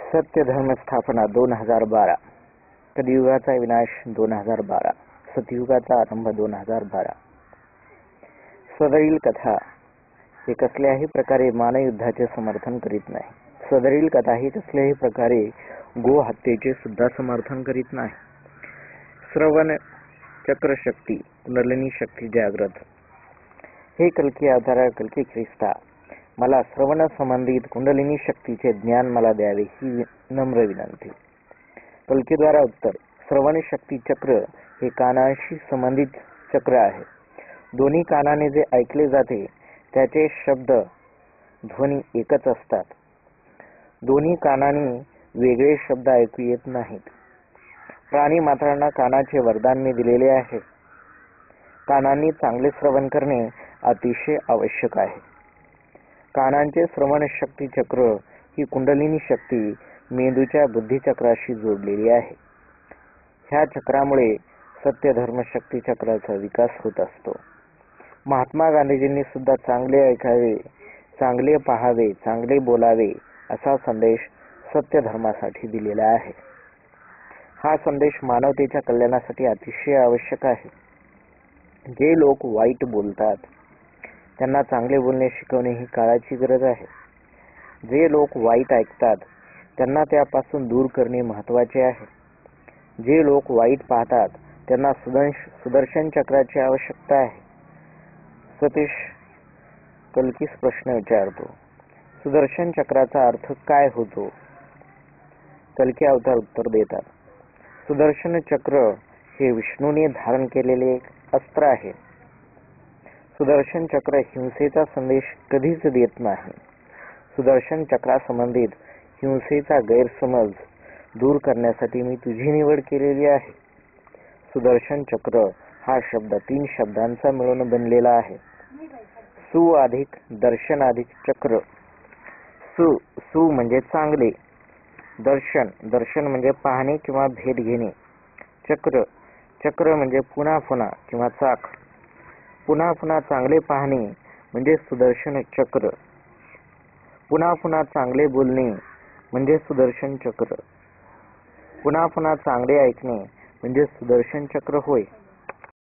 सत्य धर्म स्थापना 2012, कलियुगाचा विनाश 2012, सतयुगाचा आरंभ 2012. सदरील कथा हे कसल्याही प्रकारे मानयुद्धाचे समर्थन करीत नाही. सदरील कथा ही कसल्याही प्रकारे गो हत्येचे सुद्धा समर्थन करीत नाही. श्रवण चक्र शक्ती, कुंडलिनी शक्ती जागृत. हे कल्की अवतारा, कल्की ख्रिस्ता, मला श्रवण संबंधित कुंडलिनी शक्तीचे ज्ञान मला द्यावे ही नम्र विनंती. कल्कीद्वारा उत्तर. श्रवण शक्ती चक्र हे कानाशी संबंधित चक्र आहे. दोन्ही कानाने जे ऐकले जाते त्याचे शब्द ध्वनी एकच असतात. दोन्ही कानाने वेगळे शब्द ऐकू येत नाहीत. प्राणी मात्रांना कानाचे वरदान मी दिलेले आहे. कानांनी चांगले श्रवण करणे अतिशय आवश्यक आहे. कानांचे श्रवण शक्ती चक्र ही कुंडलिनी शक्ती मेंदूच्या बुद्धिचक्राशी जोडलेली आहे. ह्या चक्रामुळे सत्य धर्म शक्ती चक्राचा विकास होत असतो. महात्मा गांधीजींनी सुद्धा चांगले ऐकावे, चांगले पाहावे, चांगले बोलावे असा संदेश सत्य धर्मासाठी दिलेला आहे. हा संदेश मानवतेच्या कल्याणासाठी अतिशय आवश्यक आहे. जे लोक वाईट बोलतात त्यांना चांगले बोलणे शिकवणे ही काळाची गरज आहे. जे लोक वाईट ऐकतात त्यांना त्यापासून दूर करणे महत्त्वाचे आहे. जे लोक वाईट पाहतात त्यांना सुदर्शन चक्राची आवश्यकता आहे. सतीश कल्कीस प्रश्न विचारतो, सुदर्शन चक्राचा अर्थ काय होतो? कल्की अवतार उत्तर देतात, सुदर्शन चक्र हे विष्णूने धारण केलेले एक अस्त्र आहे. सुदर्शन चक्र हिंसेचा संदेश कधीच देत नाही. सुदर्शन चक्रासंबंधित हिंसेचा गैरसमज दूर करण्यासाठी मी तुझी निवड केलेली आहे. सुदर्शन चक्र हा शब्द 3 शब्दांचा मिळून बनलेला आहे. सु अधिक दर्शन अधिक चक्र. सु म्हणजे चांगले. दर्शन म्हणजे पाहणे किंवा भेट घेणे. चक्र म्हणजे पुन्हा पुन्हा किंवा चाक. पुन्हा पुन्हा चांगले पाहणे म्हणजे सुदर्शन चक्र. पुन्हा पुन्हा चांगले बोलणे म्हणजे सुदर्शन चक्र. पुन्हा पुन्हा चांगले ऐकणे म्हणजे सुदर्शन चक्र होय.